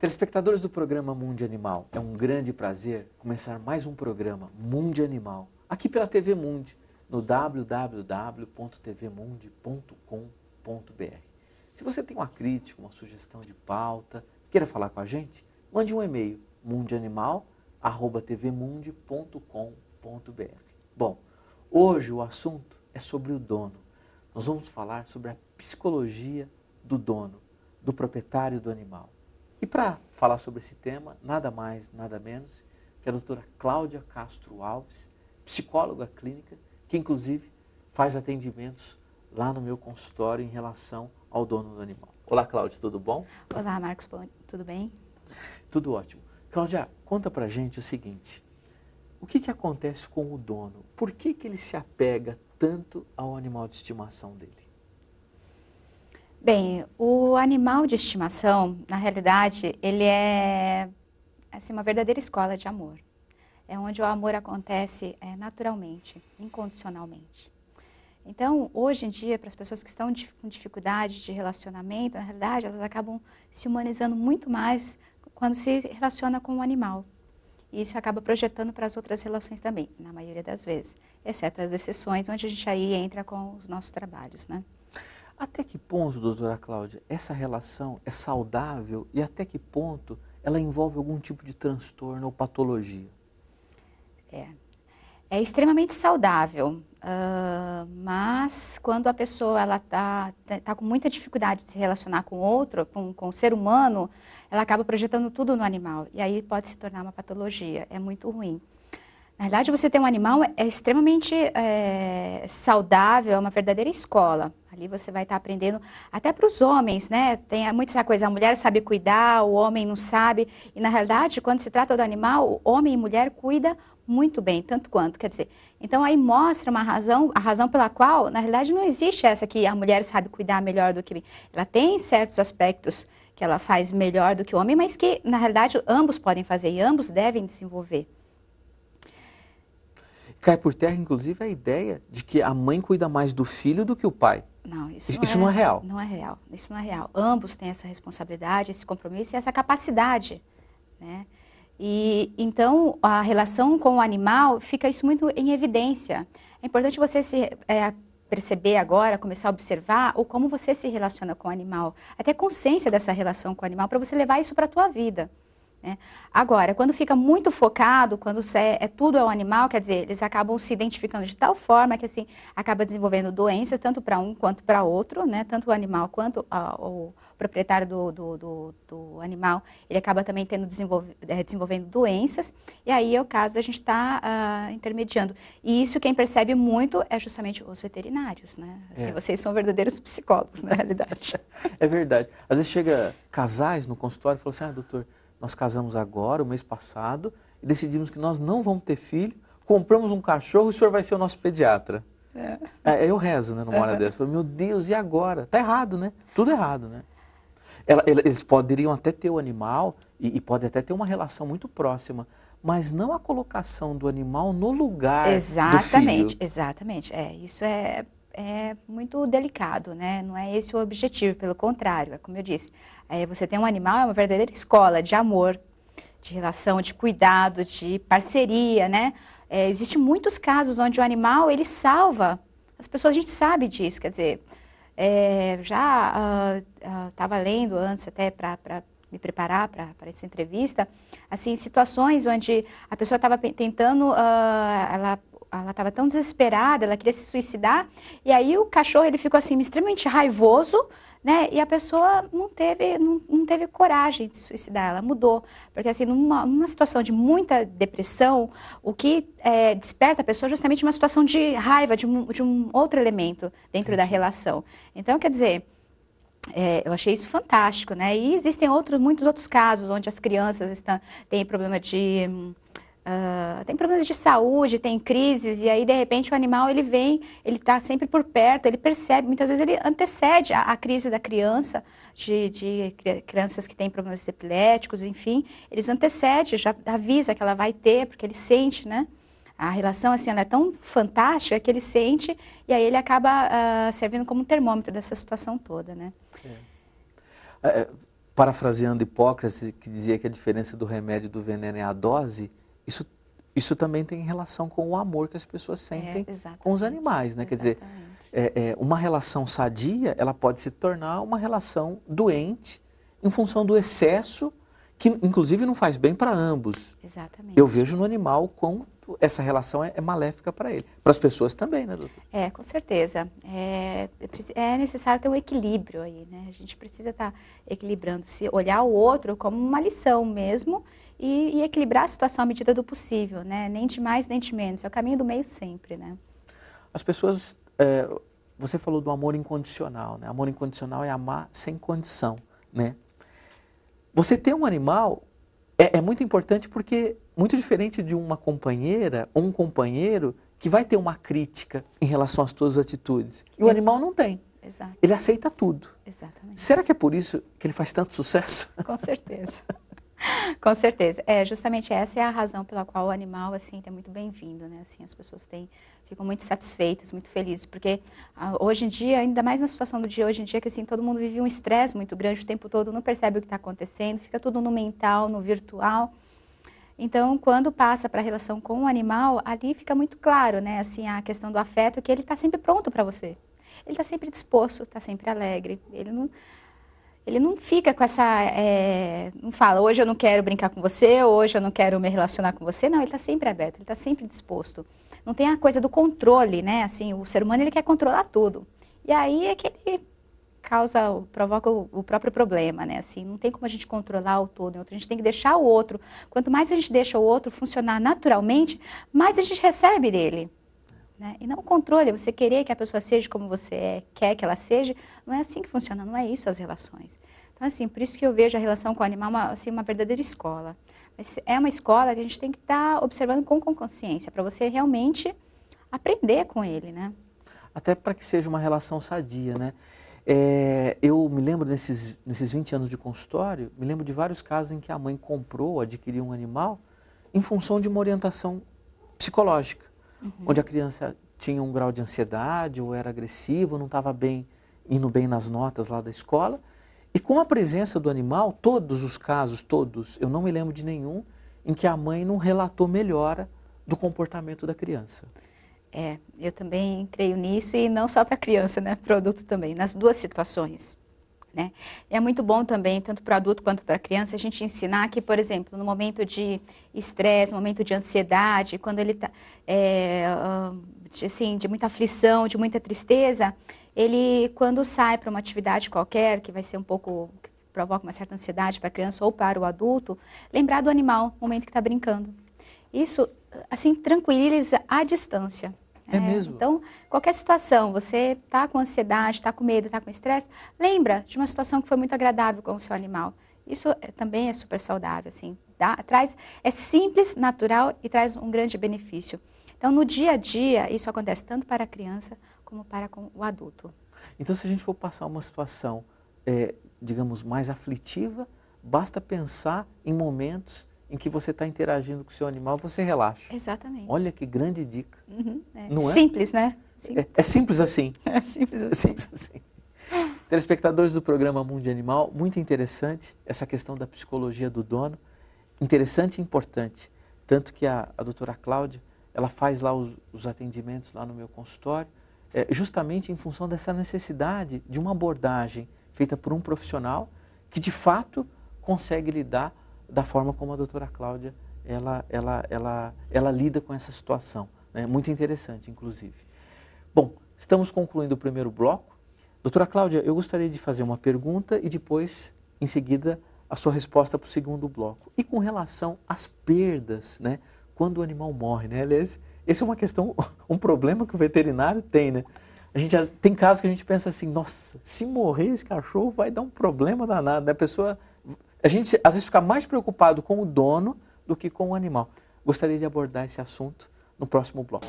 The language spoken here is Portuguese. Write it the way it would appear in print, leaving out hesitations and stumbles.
Telespectadores do programa Mundo Animal, é um grande prazer começar mais um programa Mundo Animal, aqui pela TV Mundi, no www.tvmundi.com.br. Se você tem uma crítica, uma sugestão de pauta, queira falar com a gente, mande um e-mail, mundianimal@tvmundi.com.br. Bom, hoje o assunto é sobre o dono. Nós vamos falar sobre a psicologia do dono, do proprietário do animal. E para falar sobre esse tema, nada mais, nada menos que a doutora Cláudia Castro Alves, psicóloga clínica, que inclusive faz atendimentos lá no meu consultório em relação ao dono do animal. Olá, Cláudia, tudo bom? Olá, Marcos, tudo bem? Tudo ótimo. Cláudia, conta pra gente o seguinte, o que acontece com o dono? Por que ele se apega tanto ao animal de estimação dele? Bem, o animal de estimação, na realidade, ele é assim, uma verdadeira escola de amor. É onde o amor acontece naturalmente, incondicionalmente. Então, hoje em dia, para as pessoas que estão com dificuldade de relacionamento, na realidade, elas acabam se humanizando muito mais quando se relaciona com o animal. E isso acaba projetando para as outras relações também, na maioria das vezes. Exceto as exceções, onde a gente aí entra com os nossos trabalhos, né? Até que ponto, doutora Cláudia, essa relação é saudável e até que ponto ela envolve algum tipo de transtorno ou patologia? É extremamente saudável, mas quando a pessoa tá com muita dificuldade de se relacionar com outro, com o ser humano, ela acaba projetando tudo no animal e aí pode se tornar uma patologia, é muito ruim. Na verdade, você ter um animal é extremamente saudável, é uma verdadeira escola. Ali você vai estar aprendendo, até para os homens, né? Tem muita essa coisa, a mulher sabe cuidar, o homem não sabe. E na realidade, quando se trata do animal, homem e mulher cuida muito bem, tanto quanto. Quer dizer, então aí mostra uma razão, a razão pela qual, na realidade, não existe essa que a mulher sabe cuidar melhor do que... Ela tem certos aspectos que ela faz melhor do que o homem, mas que, na realidade, ambos podem fazer e ambos devem desenvolver. Cai por terra, inclusive, a ideia de que a mãe cuida mais do filho do que o pai. Não, isso não é real. Não é real. Isso não é real. Ambos têm essa responsabilidade, esse compromisso e essa capacidade, né? E então a relação com o animal fica isso muito em evidência. É importante você perceber agora, começar a observar o como você se relaciona com o animal, até consciência dessa relação com o animal para você levar isso para a tua vida. Né? Agora, quando fica muito focado, quando tudo é o animal, quer dizer, eles acabam se identificando de tal forma que assim, acaba desenvolvendo doenças, tanto para um quanto para outro, né? Tanto o animal quanto o proprietário do animal, ele acaba também desenvolvendo doenças, e aí é o caso da gente estar intermediando. E isso quem percebe muito é justamente os veterinários, né? Assim, vocês são verdadeiros psicólogos, na realidade. É verdade. Às vezes chega casais no consultório e falam assim, doutor, nós casamos agora, o mês passado, e decidimos que nós não vamos ter filho, compramos um cachorro e o senhor vai ser o nosso pediatra. Eu rezo, né, numa hora dessa. Falo, meu Deus, e agora? Tá errado, né? Tudo errado, né? Eles poderiam até ter o animal e pode até ter uma relação muito próxima, mas não a colocação do animal no lugar do filho. Exatamente. Isso é muito delicado, né? Não é esse o objetivo, pelo contrário, é como eu disse, você tem um animal, é uma verdadeira escola de amor, de relação, de cuidado, de parceria, né? Existem muitos casos onde o animal, ele salva as pessoas, a gente sabe disso, quer dizer, já estava lendo antes até para me preparar para essa entrevista, assim, situações onde a pessoa estava tentando, ela estava tão desesperada, ela queria se suicidar, e aí o cachorro ele ficou assim extremamente raivoso, né? E a pessoa não teve coragem de se suicidar, ela mudou, porque assim numa situação de muita depressão, o que desperta a pessoa é justamente uma situação de raiva de um outro elemento dentro da relação. Então, quer dizer, eu achei isso fantástico, né? E existem muitos outros casos onde as crianças têm problema tem problemas de saúde, tem crises, e aí de repente o animal ele está sempre por perto, ele percebe, muitas vezes ele antecede a crise da criança, de crianças que têm problemas epiléticos, enfim, eles antecedem, já avisa que ela vai ter, porque ele sente, né? A relação assim, ela é tão fantástica que ele sente, e aí ele acaba servindo como um termômetro dessa situação toda, né? parafraseando Hipócrates, que dizia que a diferença do remédio e do veneno é a dose, isso também tem relação com o amor que as pessoas sentem com os animais, né? Quer dizer, uma relação sadia, ela pode se tornar uma relação doente em função do excesso, que inclusive não faz bem para ambos. Exatamente. Eu vejo no animal quanto essa relação é maléfica para ele. Para as pessoas também, né, doutor? Com certeza. É necessário ter um equilíbrio aí, né? A gente precisa estar equilibrando, se olhar o outro como uma lição mesmo e equilibrar a situação à medida do possível, né? Nem de mais, nem de menos. É o caminho do meio sempre, né? As pessoas, você falou do amor incondicional, né? Amor incondicional é amar sem condição, né? Você ter um animal é muito importante porque, muito diferente de uma companheira ou um companheiro que vai ter uma crítica em relação às suas atitudes. E o animal não tem. Exato. Ele aceita tudo. Exatamente. Será que é por isso que ele faz tanto sucesso? Com certeza. Com certeza. Justamente essa é a razão pela qual o animal, assim, é muito bem-vindo, né? Assim, as pessoas ficam muito satisfeitas, muito felizes, porque hoje em dia, ainda mais na situação do dia hoje em dia, que assim, todo mundo vive um estresse muito grande o tempo todo, não percebe o que está acontecendo, fica tudo no mental, no virtual. Então, quando passa para a relação com o animal, ali fica muito claro, né? Assim, a questão do afeto, que ele está sempre pronto para você. Ele está sempre disposto, está sempre alegre, ele não fica com essa, não fala, hoje eu não quero brincar com você, hoje eu não quero me relacionar com você. Não, ele está sempre aberto, ele está sempre disposto. Não tem a coisa do controle, né? Assim, o ser humano, ele quer controlar tudo. E aí é que ele provoca o próprio problema, né? Assim, não tem como a gente controlar o todo, a gente tem que deixar o outro. Quanto mais a gente deixa o outro funcionar naturalmente, mais a gente recebe dele. Né? E não o controle, você querer que a pessoa seja como você quer que ela seja, não é assim que funciona, não é isso as relações. Então, assim, por isso que eu vejo a relação com o animal uma verdadeira escola. Mas é uma escola que a gente tem que estar observando com consciência, para você realmente aprender com ele, né? Até para que seja uma relação sadia, né? Eu me lembro nesses 20 anos de consultório, me lembro de vários casos em que a mãe comprou, adquiriu um animal em função de uma orientação psicológica. Onde a criança tinha um grau de ansiedade, ou era agressiva, ou não estava indo bem nas notas lá da escola. E com a presença do animal, todos os casos, eu não me lembro de nenhum, em que a mãe não relatou melhora do comportamento da criança. Eu também creio nisso, e não só para a criança, né? Para o adulto também, nas duas situações. Né? É muito bom também, tanto para o adulto quanto para a criança, a gente ensinar que, por exemplo, no momento de estresse, no momento de ansiedade, quando ele está, assim, de muita aflição, de muita tristeza, ele, quando sai para uma atividade qualquer, que vai ser que provoca uma certa ansiedade para a criança ou para o adulto, lembrar do animal, no momento que está brincando. Isso, assim, tranquiliza à distância. É mesmo? Então, qualquer situação, você está com ansiedade, está com medo, está com estresse, lembra de uma situação que foi muito agradável com o seu animal. Isso também é super saudável, assim. É simples, natural e traz um grande benefício. Então, no dia a dia, isso acontece tanto para a criança como para o adulto. Então, se a gente for passar uma situação, digamos, mais aflitiva, basta pensar em momentos em que você está interagindo com o seu animal, você relaxa. Exatamente. Olha que grande dica. Não é? Simples, né? É simples assim. É simples assim. É simples assim. Telespectadores do programa Mundo Animal, muito interessante essa questão da psicologia do dono. Interessante e importante. Tanto que a doutora Cláudia, ela faz lá os atendimentos lá no meu consultório, justamente em função dessa necessidade de uma abordagem feita por um profissional que, de fato, consegue lidar da forma como a doutora Cláudia ela lida com essa situação. Né? Muito interessante, inclusive. Bom, estamos concluindo o primeiro bloco. Doutora Cláudia, eu gostaria de fazer uma pergunta e depois, em seguida, a sua resposta para o segundo bloco. E com relação às perdas, né? Quando o animal morre, né? Aliás, essa é uma questão, um problema que o veterinário tem, né? Tem casos que a gente pensa assim, nossa, se morrer esse cachorro vai dar um problema danado, né? A gente às vezes fica mais preocupado com o dono do que com o animal. Gostaria de abordar esse assunto no próximo bloco.